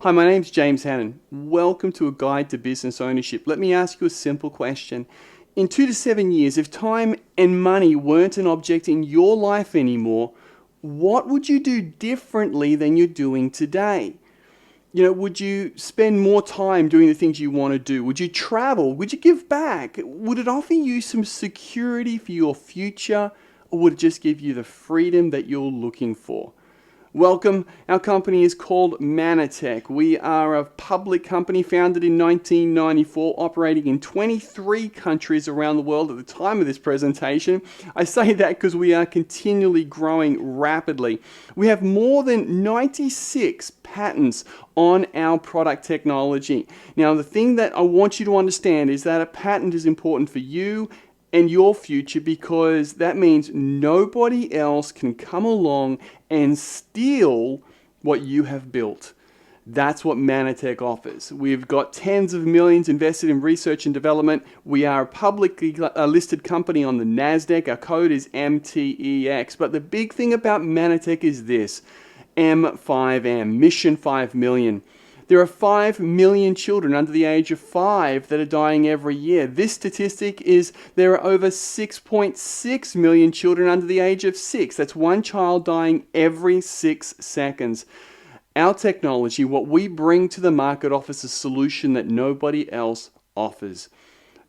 Hi, my name's James Hannon. Welcome to A Guide to Business Ownership. Let me ask you a simple question. In 2 to 7 years, if time and money weren't an object in your life anymore, what would you do differently than you're doing today? Would you spend more time doing the things you want to do? Would you travel? Would you give back? Would it offer you some security for your future, or would it just give you the freedom that you're looking for? Welcome. Our company is called Manatech. We are a public company founded in 1994, operating in 23 countries around the world at the time of this presentation. I say that because we are continually growing rapidly. We have more than 96 patents on our product technology. Now, the thing that I want you to understand is that a patent is important for you and your future, because that means nobody else can come along and steal what you have built. That's what Manatech offers. We've got tens of millions invested in research and development. We are a publicly listed company on the NASDAQ. Our code is MTEX. But the big thing about Manatech is this: M5M, Mission 5 Million. There are 5 million children under the age of 5 that are dying every year. This statistic is there are over 6.6 million children under the age of 6. That's one child dying every 6 seconds. Our technology, what we bring to the market, offers a solution that nobody else offers.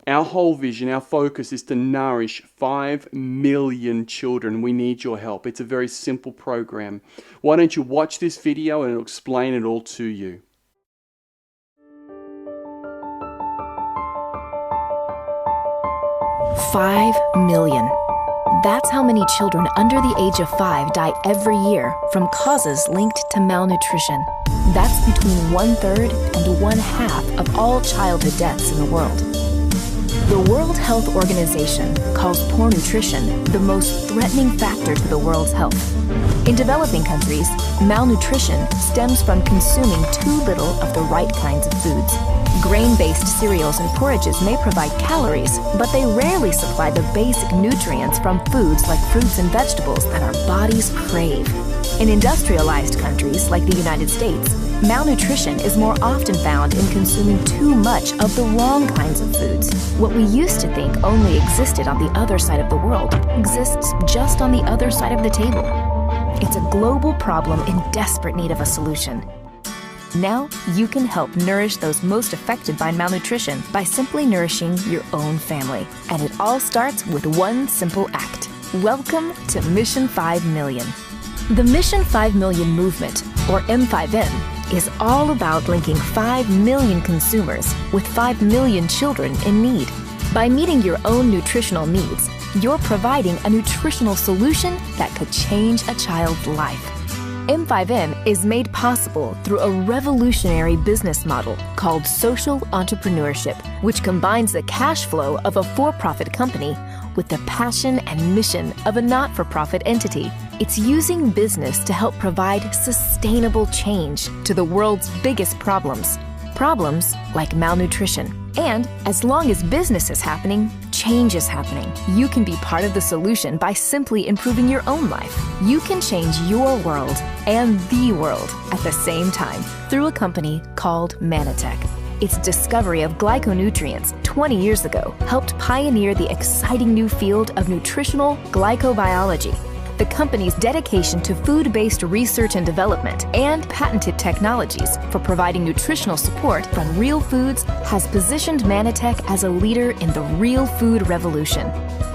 Our whole vision, our focus is to nourish 5 million children. We need your help. It's a very simple program. Why don't you watch this video and it'll explain it all to you. $5 million. That's how many children under the age of 5 die every year from causes linked to malnutrition. That's between 1/3 and 1/2 of all childhood deaths in the world. The World Health Organization calls poor nutrition the most threatening factor to the world's health. In developing countries, malnutrition stems from consuming too little of the right kinds of foods. Grain-based cereals and porridges may provide calories, but they rarely supply the basic nutrients from foods like fruits and vegetables that our bodies crave. In industrialized countries like the United States, malnutrition is more often found in consuming too much of the wrong kinds of foods. What we used to think only existed on the other side of the world exists just on the other side of the table. It's a global problem in desperate need of a solution. Now you can help nourish those most affected by malnutrition by simply nourishing your own family. And it all starts with one simple act. Welcome to Mission 5 Million. The Mission 5 Million movement, or M5M, is all about linking 5 million consumers with 5 million children in need. By meeting your own nutritional needs, you're providing a nutritional solution that could change a child's life. M5M is made possible through a revolutionary business model called social entrepreneurship, which combines the cash flow of a for-profit company with the passion and mission of a not-for-profit entity. It's using business to help provide sustainable change to the world's biggest problems like malnutrition. And as long as business is happening, change is happening. You can be part of the solution by simply improving your own life. You can change your world and the world at the same time through a company called Manatech. Its discovery of glyconutrients 20 years ago helped pioneer the exciting new field of nutritional glycobiology. The company's dedication to food-based research and development and patented technologies for providing nutritional support from real foods has positioned Manatech as a leader in the real food revolution.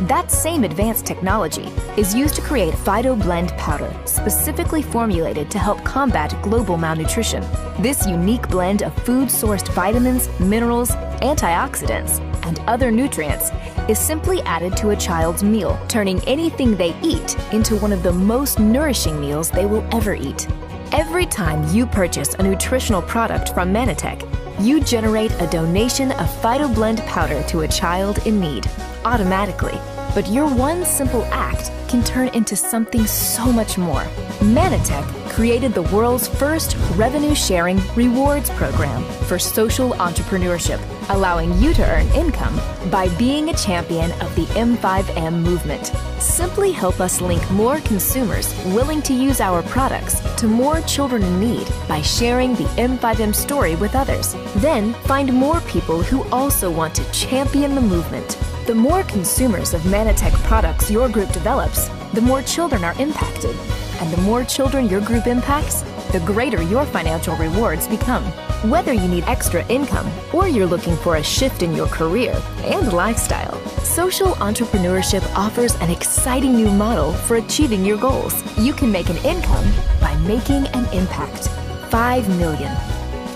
That same advanced technology is used to create phytoblend powder, specifically formulated to help combat global malnutrition. This unique blend of food-sourced vitamins, minerals, antioxidants, and other nutrients is simply added to a child's meal, turning anything they eat into one of the most nourishing meals they will ever eat. Every time you purchase a nutritional product from Manatech, you generate a donation of phytoblend powder to a child in need, automatically. But your one simple act can turn into something so much more. Manatech created the world's first revenue-sharing rewards program for social entrepreneurship, allowing you to earn income by being a champion of the M5M movement. Simply help us link more consumers willing to use our products to more children in need by sharing the M5M story with others. Then find more people who also want to champion the movement. The more consumers of Manatech products your group develops, the more children are impacted. And the more children your group impacts, the greater your financial rewards become. Whether you need extra income or you're looking for a shift in your career and lifestyle, social entrepreneurship offers an exciting new model for achieving your goals. You can make an income by making an impact. 5 million.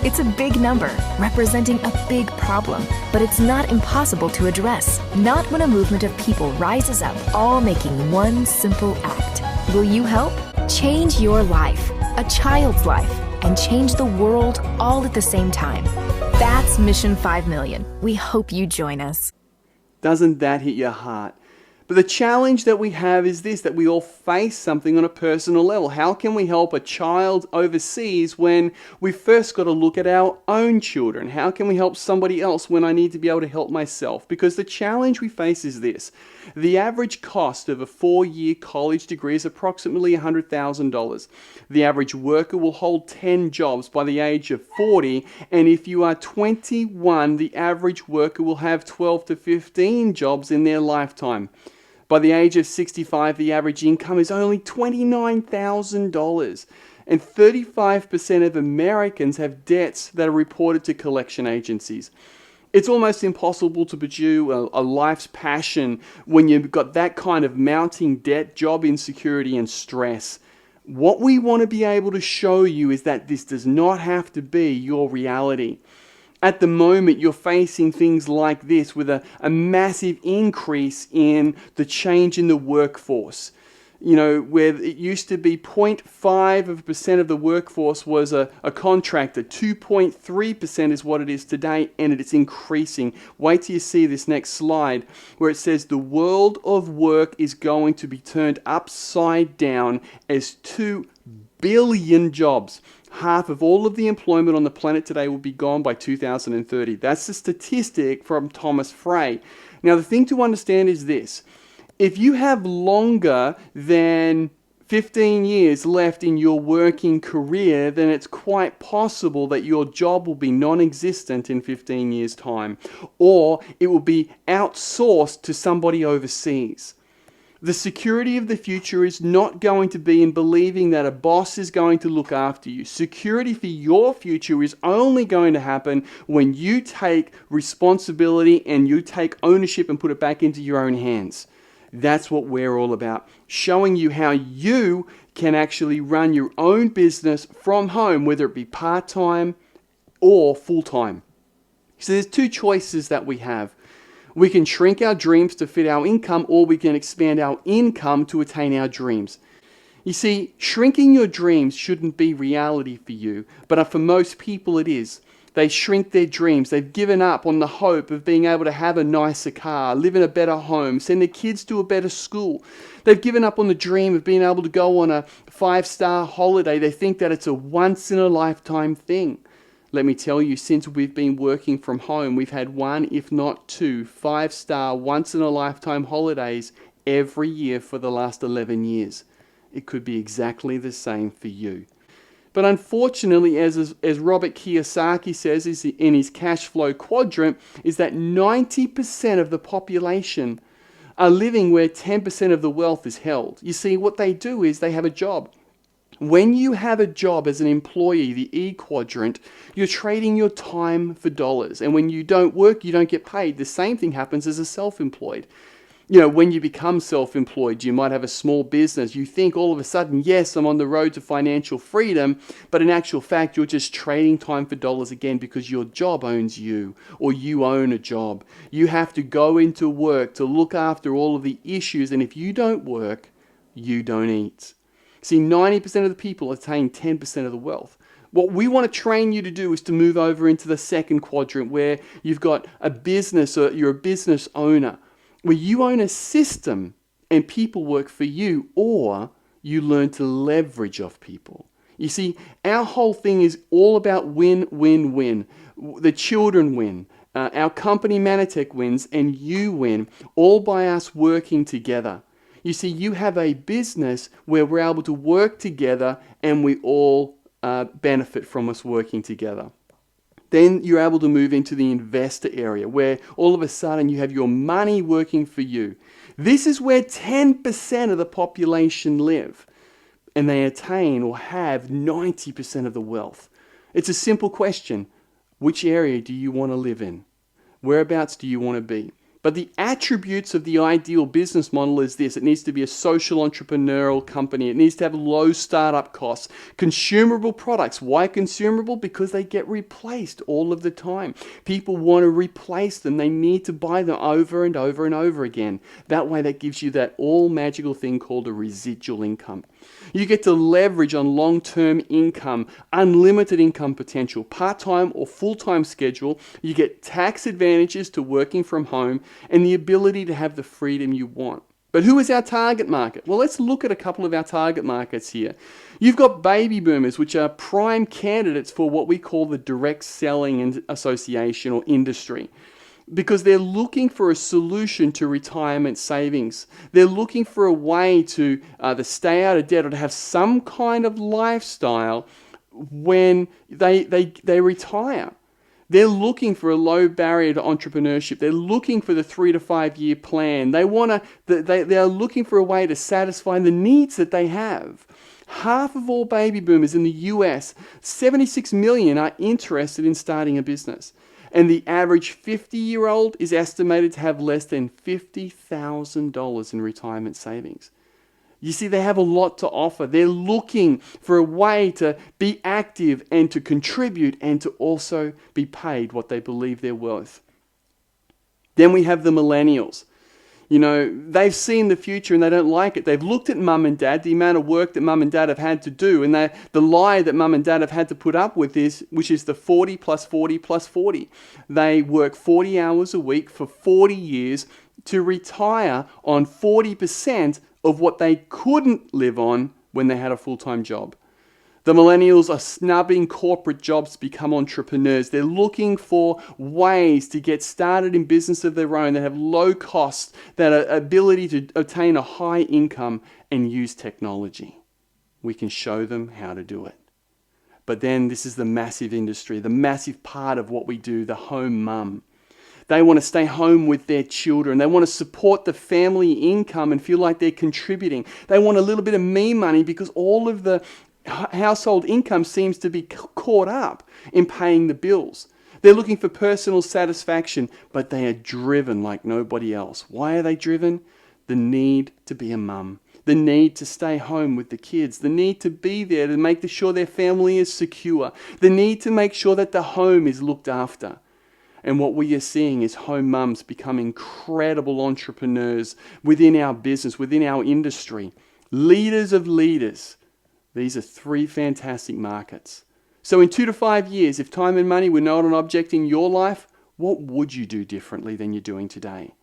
It's a big number, representing a big problem, but it's not impossible to address. Not when a movement of people rises up, all making one simple act. Will you help? Change your life, a child's life, and change the world all at the same time. That's Mission 5 Million. We hope you join us. Doesn't that hit your heart? But the challenge that we have is this, that we all face something on a personal level. How can we help a child overseas when we first got to look at our own children? How can we help somebody else when I need to be able to help myself? Because the challenge we face is this. The average cost of a 4-year college degree is approximately $100,000. The average worker will hold 10 jobs by the age of 40, and if you are 21, the average worker will have 12 to 15 jobs in their lifetime. By the age of 65, the average income is only $29,000. And 35% of Americans have debts that are reported to collection agencies. It's almost impossible to pursue a life's passion when you've got that kind of mounting debt, job insecurity, and stress. What we want to be able to show you is that this does not have to be your reality. At the moment, you're facing things like this with a massive increase in the change in the workforce. You know, where it used to be 0.5% of the workforce was a contractor, 2.3% is what it is today, and it's increasing. Wait till you see this next slide where it says the world of work is going to be turned upside down as 2 billion jobs. Half of all of the employment on the planet today will be gone by 2030. That's the statistic from Thomas Frey. Now, the thing to understand is this. If you have longer than 15 years left in your working career, then it's quite possible that your job will be non-existent in 15 years' time, or it will be outsourced to somebody overseas. The security of the future is not going to be in believing that a boss is going to look after you. Security for your future is only going to happen when you take responsibility and you take ownership and put it back into your own hands. That's what we're all about, showing you how you can actually run your own business from home, whether it be part-time or full-time. So there's 2 choices that we have. We can shrink our dreams to fit our income, or we can expand our income to attain our dreams. You see, shrinking your dreams shouldn't be reality for you, but for most people it is. They shrink their dreams. They've given up on the hope of being able to have a nicer car, live in a better home, send their kids to a better school. They've given up on the dream of being able to go on a 5-star holiday. They think that it's a once-in-a-lifetime thing. Let me tell you, since we've been working from home, we've had 1, if not 2, 5-star, once-in-a-lifetime holidays every year for the last 11 years. It could be exactly the same for you. But unfortunately, as Robert Kiyosaki says in his cash flow quadrant, is that 90% of the population are living where 10% of the wealth is held. You see, what they do is they have a job. When you have a job as an employee, the E quadrant, you're trading your time for dollars. And when you don't work, you don't get paid. The same thing happens as a self-employed. You know, when you become self-employed, you might have a small business. You think all of a sudden, yes, I'm on the road to financial freedom, but in actual fact, you're just trading time for dollars again because your job owns you, or you own a job. You have to go into work to look after all of the issues, and if you don't work, you don't eat. See, 90% of the people attain 10% of the wealth. What we want to train you to do is to move over into the second quadrant where you've got a business, or you're a business owner, where you own a system and people work for you, or you learn to leverage off people. You see, our whole thing is all about win, win, win. The children win. Our company Manatech wins and you win, all by us working together. You see, you have a business where we're able to work together and we all benefit from us working together. Then you're able to move into the investor area where all of a sudden you have your money working for you. This is where 10% of the population live, and they attain or have 90% of the wealth. It's a simple question. Which area do you want to live in? Whereabouts do you want to be? But the attributes of the ideal business model is this. It needs to be a social entrepreneurial company. It needs to have low startup costs. Consumable products. Why consumable? Because they get replaced all of the time. People want to replace them. They need to buy them over and over and over again. That way that gives you that all magical thing called a residual income. You get to leverage on long-term income, unlimited income potential, part-time or full-time schedule. You get tax advantages to working from home and the ability to have the freedom you want. But who is our target market? Well, let's look at a couple of our target markets here. You've got baby boomers, which are prime candidates for what we call the direct selling association or industry, because they're looking for a solution to retirement savings. They're looking for a way to either stay out of debt or to have some kind of lifestyle when they retire. They're looking for a low barrier to entrepreneurship. They're looking for the 3 to 5 year plan. They're looking for a way to satisfy the needs that they have. Half of all baby boomers in the US, 76 million, are interested in starting a business. And the average 50-year-old is estimated to have less than $50,000 in retirement savings. You see, they have a lot to offer. They're looking for a way to be active and to contribute and to also be paid what they believe they're worth. Then we have the millennials. You know, they've seen the future and they don't like it. They've looked at mum and dad, the amount of work that mum and dad have had to do, and the lie that mum and dad have had to put up with is, which is the 40 plus 40 plus 40. They work 40 hours a week for 40 years to retire on 40% of what they couldn't live on when they had a full-time job. The millennials are snubbing corporate jobs to become entrepreneurs. They're looking for ways to get started in business of their own that have low costs, that are ability to obtain a high income and use technology. We can show them how to do it. But then this is the massive industry, the massive part of what we do, the home mum. They want to stay home with their children. They want to support the family income and feel like they're contributing. They want a little bit of me money because all of the household income seems to be caught up in paying the bills. They're looking for personal satisfaction, but they are driven like nobody else. Why are they driven? The need to be a mum, the need to stay home with the kids, the need to be there to make sure their family is secure, the need to make sure that the home is looked after. And what we are seeing is home mums become incredible entrepreneurs within our business, within our industry, leaders of leaders. These are 3 fantastic markets. So in 2 to 5 years, if time and money were not an object in your life, what would you do differently than you're doing today?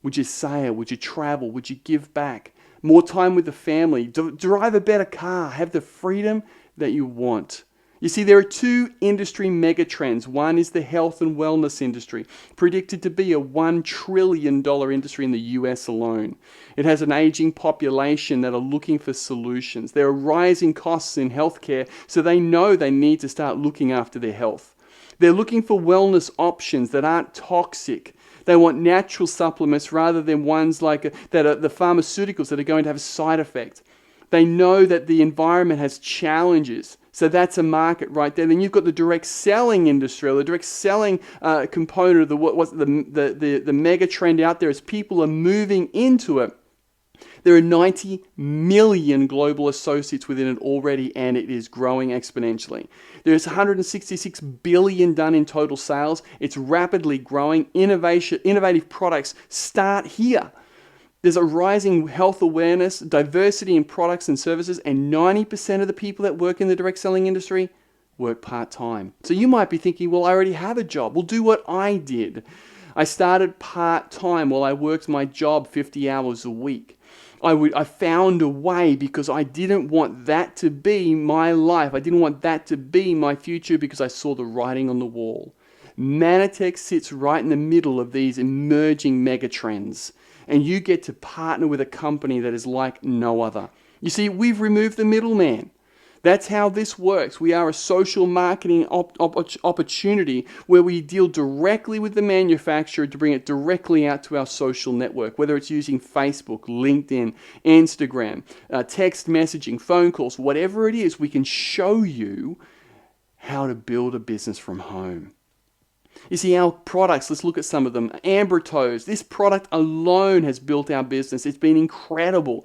Would you sail? Would you travel? Would you give back? More time with the family? Drive a better car? Have the freedom that you want? You see, there are 2 industry megatrends. One is the health and wellness industry, predicted to be a $1 trillion industry in the US alone. It has an aging population that are looking for solutions. There are rising costs in healthcare, so they know they need to start looking after their health. They're looking for wellness options that aren't toxic. They want natural supplements rather than ones like that are the pharmaceuticals that are going to have a side effect. They know that the environment has challenges. So that's a market right there. Then you've got the direct selling industry, or the direct selling component of what's the mega trend out there as people are moving into it. There are 90 million global associates within it already, and it is growing exponentially. There's 166 billion done in total sales. It's rapidly growing. Innovative products start here. There's a rising health awareness, diversity in products and services, and 90% of the people that work in the direct selling industry work part-time. So you might be thinking, well, I already have a job. Well, do what I did. I started part-time while I worked my job 50 hours a week. I found a way because I didn't want that to be my life. I didn't want that to be my future because I saw the writing on the wall. Manatech sits right in the middle of these emerging megatrends, and you get to partner with a company that is like no other. You see, we've removed the middleman. That's how this works. We are a social marketing opportunity where we deal directly with the manufacturer to bring it directly out to our social network, whether it's using Facebook, LinkedIn, Instagram, text messaging, phone calls, whatever it is, we can show you how to build a business from home. You see, our products, let's look at some of them. Amber Toes, this product alone has built our business. It's been incredible.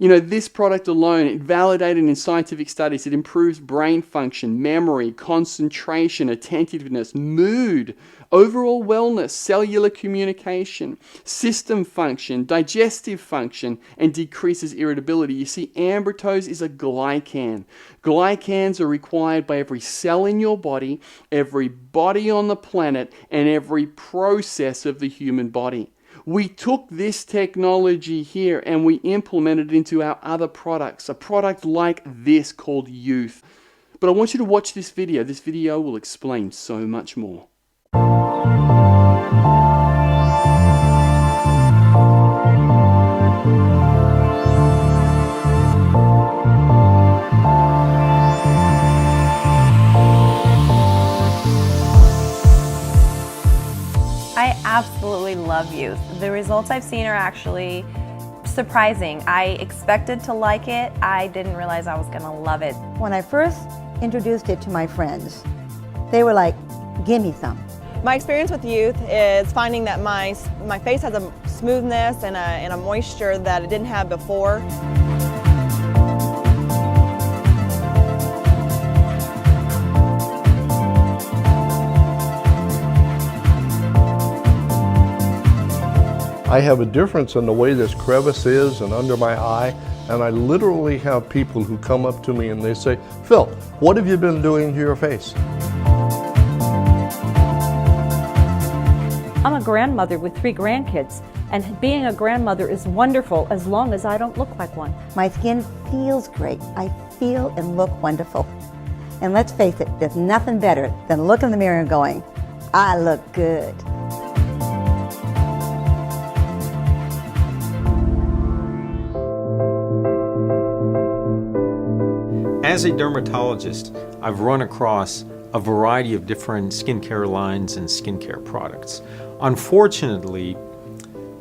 You know, this product alone, it validated in scientific studies, it improves brain function, memory, concentration, attentiveness, mood, overall wellness, cellular communication, system function, digestive function, and decreases irritability. You see, ambertose is a glycan. Glycans are required by every cell in your body, every body on the planet, and every process of the human body. We took this technology here and we implemented it into our other products, a product like this called Youth. But I want you to watch this video. This video will explain so much more. I absolutely love Youth. The results I've seen are actually surprising. I expected to like it. I didn't realize I was going to love it. When I first introduced it to my friends, they were like, "Give me some." My experience with Youth is finding that my face has a smoothness and a moisture that it didn't have before. I have a difference in the way this crevice is and under my eye, and I literally have people who come up to me and they say, "Phil, what have you been doing to your face?" I'm a grandmother with 3 grandkids, and being a grandmother is wonderful as long as I don't look like one. My skin feels great. I feel and look wonderful. And let's face it, there's nothing better than looking in the mirror and going, "I look good." As a dermatologist, I've run across a variety of different skincare lines and skincare products. Unfortunately,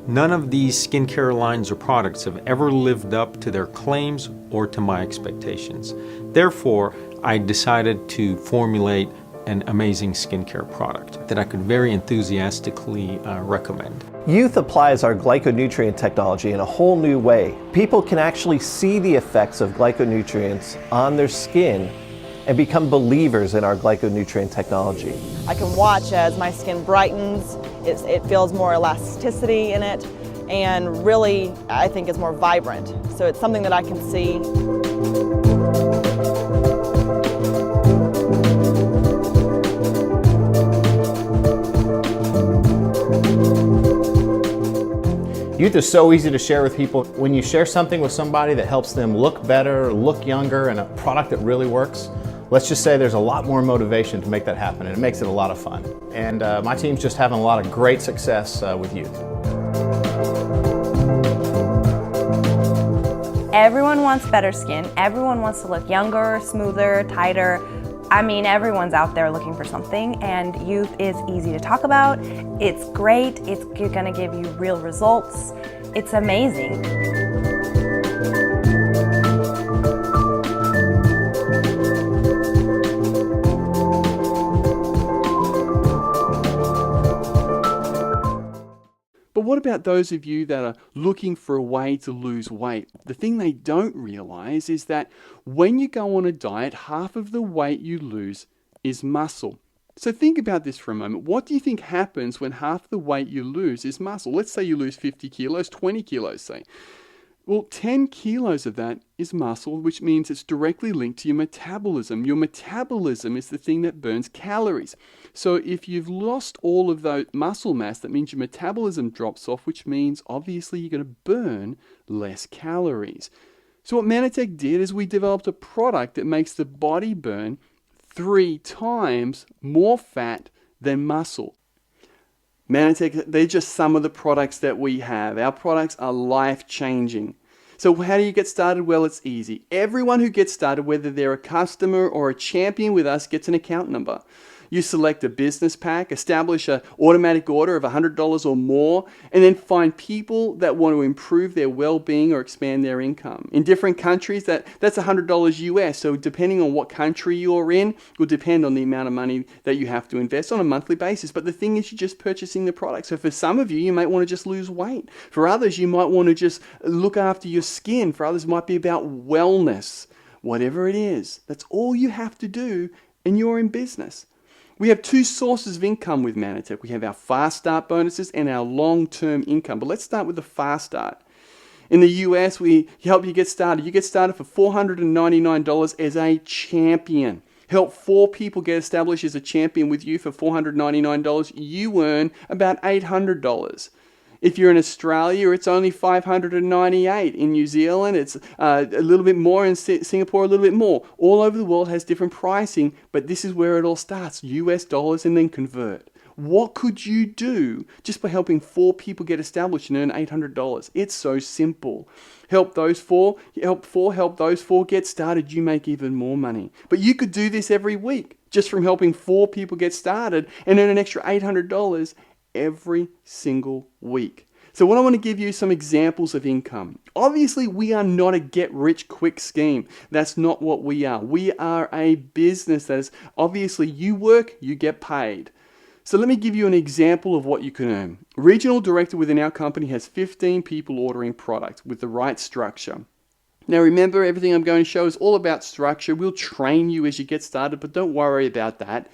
none of these skincare lines or products have ever lived up to their claims or to my expectations. Therefore, I decided to formulate an amazing skincare product that I could very enthusiastically recommend. Youth applies our glyconutrient technology in a whole new way. People can actually see the effects of glyconutrients on their skin and become believers in our glyconutrient technology. I can watch as my skin brightens, it feels more elasticity in it, and really I think is more vibrant. So it's something that I can see. Youth is so easy to share with people. When you share something with somebody that helps them look better, look younger, and a product that really works, let's just say there's a lot more motivation to make that happen, and it makes it a lot of fun. And my team's just having a lot of great success with Youth. Everyone wants better skin. Everyone wants to look younger, smoother, tighter. I mean, everyone's out there looking for something, and Youth is easy to talk about. It's great. It's going to give you real results. It's amazing. But what about those of you that are looking for a way to lose weight? The thing they don't realize is that when you go on a diet, half of the weight you lose is muscle. So think about this for a moment. What do you think happens when half the weight you lose is muscle? Let's say you lose 50 kilos, 20 kilos, say. Well, 10 kilos of that is muscle, which means it's directly linked to your metabolism. Your metabolism is the thing that burns calories. So if you've lost all of that muscle mass, that means your metabolism drops off, which means obviously you're going to burn less calories. So what Manatech did is we developed a product that makes the body burn 3 times more fat than muscle. Manatech, they're just some of the products that we have. Our products are life-changing. So how do you get started? Well, it's easy. Everyone who gets started, whether they're a customer or a champion with us, gets an account number. You select a business pack, establish an automatic order of $100 or more, and then find people that want to improve their well-being or expand their income. In different countries, that's $100 US. So depending on what country you're in, will depend on the amount of money that you have to invest on a monthly basis. But the thing is, you're just purchasing the product. So for some of you, you might want to just lose weight. For others, you might want to just look after your skin. For others, it might be about wellness. Whatever it is, that's all you have to do, and you're in business. We have two sources of income with Manatech. We have our fast start bonuses and our long-term income. But let's start with the fast start. In the US, we help you get started. You get started for $499 as a champion. Help 4 people get established as a champion with you for $499. You earn about $800. If you're in Australia, it's only $598. In New Zealand, it's a little bit more. In Singapore, a little bit more. All over the world has different pricing, but this is where it all starts. US dollars and then convert. What could you do just by helping 4 people get established and earn $800? It's so simple. Help those 4 get started, you make even more money. But you could do this every week just from helping 4 people get started and earn an extra $800 every single week. So what I want to give you some examples of income. Obviously, we are not a get-rich-quick scheme. That's not what we are. We are a business that is, obviously, you work, you get paid. So let me give you an example of what you can earn. Regional director within our company has 15 people ordering product with the right structure. Now remember, everything I'm going to show is all about structure. We'll train you as you get started, but don't worry about that.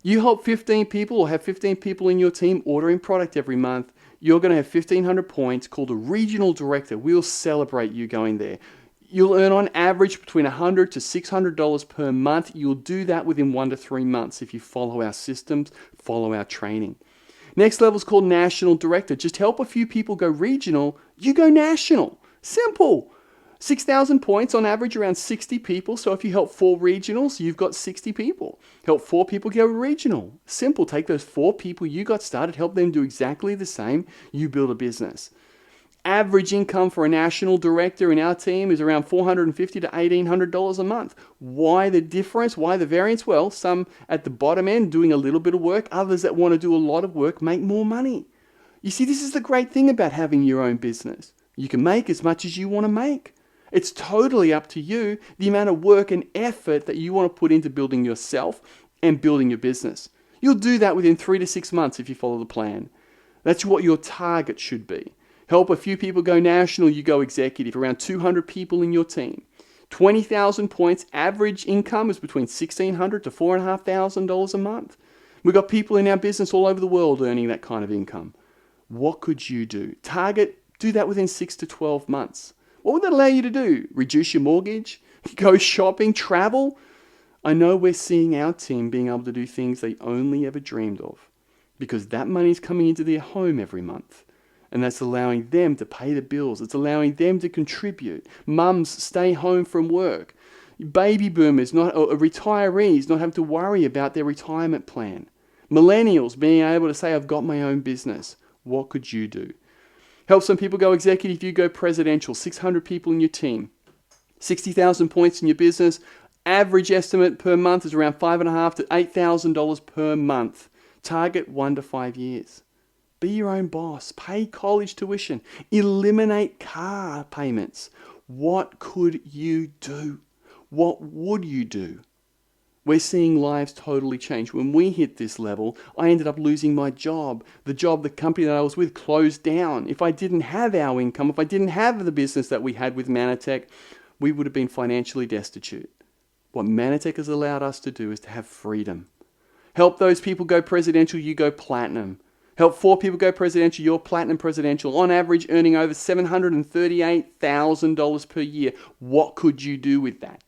You help 15 people or have 15 people in your team ordering product every month, you're going to have 1,500 points called a regional director. We'll celebrate you going there. You'll earn on average between $100 to $600 per month. You'll do that within 1 to 3 months if you follow our systems, follow our training. Next level is called national director. Just help a few people go regional, you go national. Simple. 6,000 points on average, around 60 people. So if you help 4 regionals, you've got 60 people. Help 4 people go regional. Simple. Take those 4 people you got started, help them do exactly the same. You build a business. Average income for a national director in our team is around $450 to $1,800 a month. Why the difference? Why the variance? Well, some at the bottom end doing a little bit of work. Others that want to do a lot of work make more money. You see, this is the great thing about having your own business. You can make as much as you want to make. It's totally up to you, the amount of work and effort that you want to put into building yourself and building your business. You'll do that within 3 to 6 months if you follow the plan. That's what your target should be. Help a few people go national, you go executive, around 200 people in your team. 20,000 points, average income is between $1,600 to $4,500 a month. We've got people in our business all over the world earning that kind of income. What could you do? Target, do that within 6 to 12 months. What would that allow you to do? Reduce your mortgage? Go shopping? Travel? I know we're seeing our team being able to do things they only ever dreamed of because that money is coming into their home every month. And that's allowing them to pay the bills. It's allowing them to contribute. Mums stay home from work. Baby boomers, retirees, not having to worry about their retirement plan. Millennials being able to say, I've got my own business. What could you do? Help some people go executive, you go presidential. 600 people in your team. 60,000 points in your business. Average estimate per month is around $5,500 to $8,000 per month. Target 1 to 5 years. Be your own boss. Pay college tuition. Eliminate car payments. What could you do? What would you do? We're seeing lives totally change. When we hit this level, I ended up losing my job. The company that I was with closed down. If I didn't have our income, if I didn't have the business that we had with Manatech, we would have been financially destitute. What Manatech has allowed us to do is to have freedom. Help those people go presidential, you go platinum. Help 4 people go presidential, you're platinum presidential. On average, earning over $738,000 per year. What could you do with that?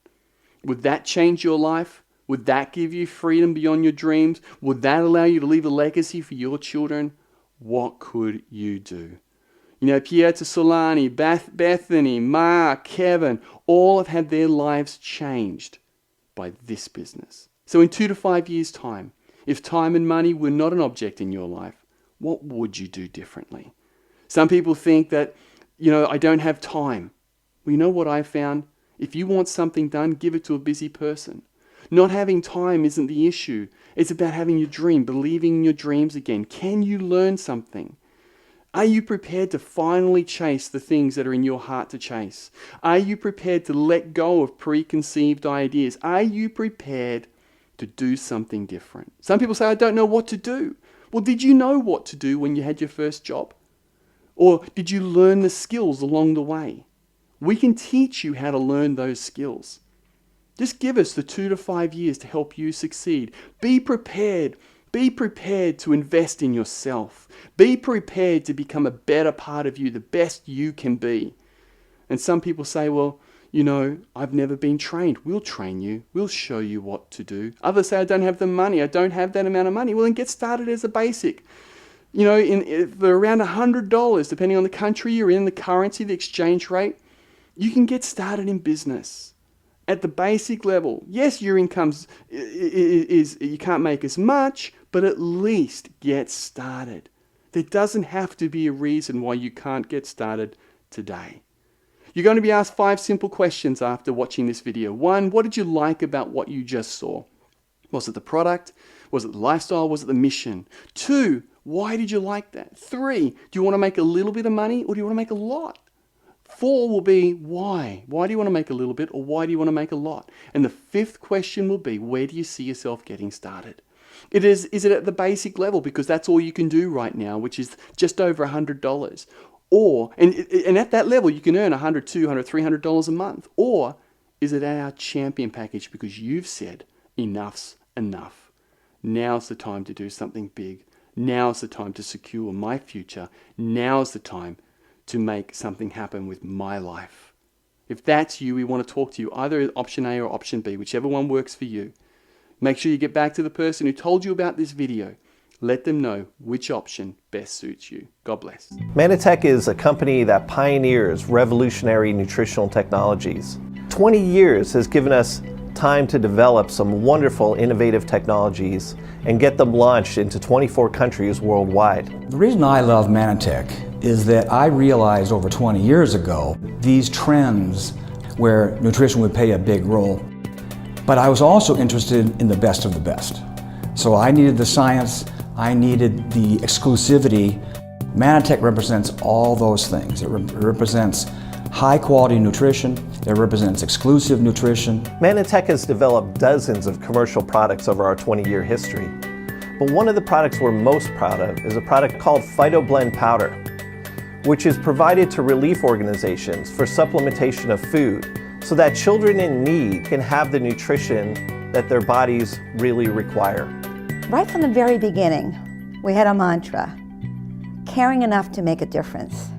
Would that change your life? Would that give you freedom beyond your dreams? Would that allow you to leave a legacy for your children? What could you do? You know, Pieta Solani, Bethany, Mark, Kevin, all have had their lives changed by this business. So in 2 to 5 years' time, If time and money were not an object in your life, what would you do differently? Some people think that, I don't have time. Well, you know what I found? If you want something done, give it to a busy person. Not having time isn't the issue. It's about having your dream, believing in your dreams again. Can you learn something? Are you prepared to finally chase the things that are in your heart to chase? Are you prepared to let go of preconceived ideas? Are you prepared to do something different? Some people say, I don't know what to do. Well, did you know what to do when you had your first job? Or did you learn the skills along the way? We can teach you how to learn those skills. Just give us the 2 to 5 years to help you succeed. Be prepared. Be prepared to invest in yourself. Be prepared to become a better part of you, the best you can be. And some people say, well, I've never been trained. We'll train you. We'll show you what to do. Others say, I don't have the money. I don't have that amount of money. Well, then get started as a basic. For around $100, depending on the country you're in, the currency, the exchange rate, you can get started in business. At the basic level, yes, your income's you can't make as much, but at least get started. There doesn't have to be a reason why you can't get started today. You're going to be asked 5 simple questions after watching this video. 1, what did you like about what you just saw? Was it the product? Was it the lifestyle? Was it the mission? 2, why did you like that? 3, do you want to make a little bit of money or do you want to make a lot? 4 will be why? Why do you want to make a little bit or why do you want to make a lot? And the 5th question will be, where do you see yourself getting started? Is it at the basic level because that's all you can do right now, which is just over $100? Or, and at that level you can earn $100, $200, $300 a month. Or is it at our champion package because you've said enough's enough? Now's the time to do something big. Now's the time to secure my future. Now's the time to make something happen with my life. If that's you, we want to talk to you, either option A or option B, whichever one works for you. Make sure you get back to the person who told you about this video. Let them know which option best suits you. God bless. Manatech is a company that pioneers revolutionary nutritional technologies. 20 years has given us time to develop some wonderful innovative technologies and get them launched into 24 countries worldwide. The reason I love Manatech is that I realized over 20 years ago these trends where nutrition would play a big role. But I was also interested in the best of the best. So I needed the science, I needed the exclusivity. Manatech represents all those things. It represents high quality nutrition, it represents exclusive nutrition. Manatech has developed dozens of commercial products over our 20-year history. But one of the products we're most proud of is a product called PhytoBlend Powder, which is provided to relief organizations for supplementation of food so that children in need can have the nutrition that their bodies really require. Right from the very beginning, we had a mantra, caring enough to make a difference.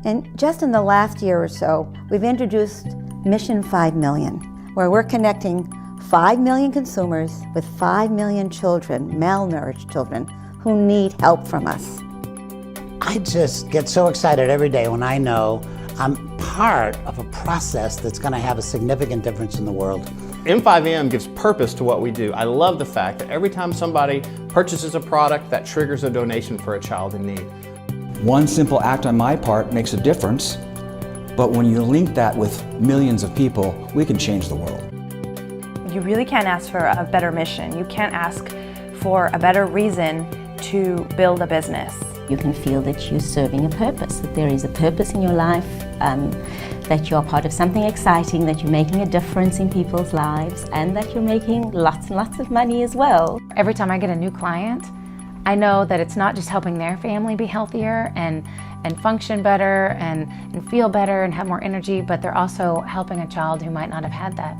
And just in the last year or so, we've introduced Mission 5 Million, where we're connecting 5 million consumers with 5 million children, malnourished children, who need help from us. I just get so excited every day when I know I'm part of a process that's going to have a significant difference in the world. M5M gives purpose to what we do. I love the fact that every time somebody purchases a product, that triggers a donation for a child in need. One simple act on my part makes a difference, but when you link that with millions of people, we can change the world. You really can't ask for a better mission. You can't ask for a better reason to build a business. You can feel that you're serving a purpose, that there is a purpose in your life, that you're part of something exciting, that you're making a difference in people's lives, and that you're making lots and lots of money as well. Every time I get a new client, I know that it's not just helping their family be healthier and function better and feel better and have more energy, but they're also helping a child who might not have had that.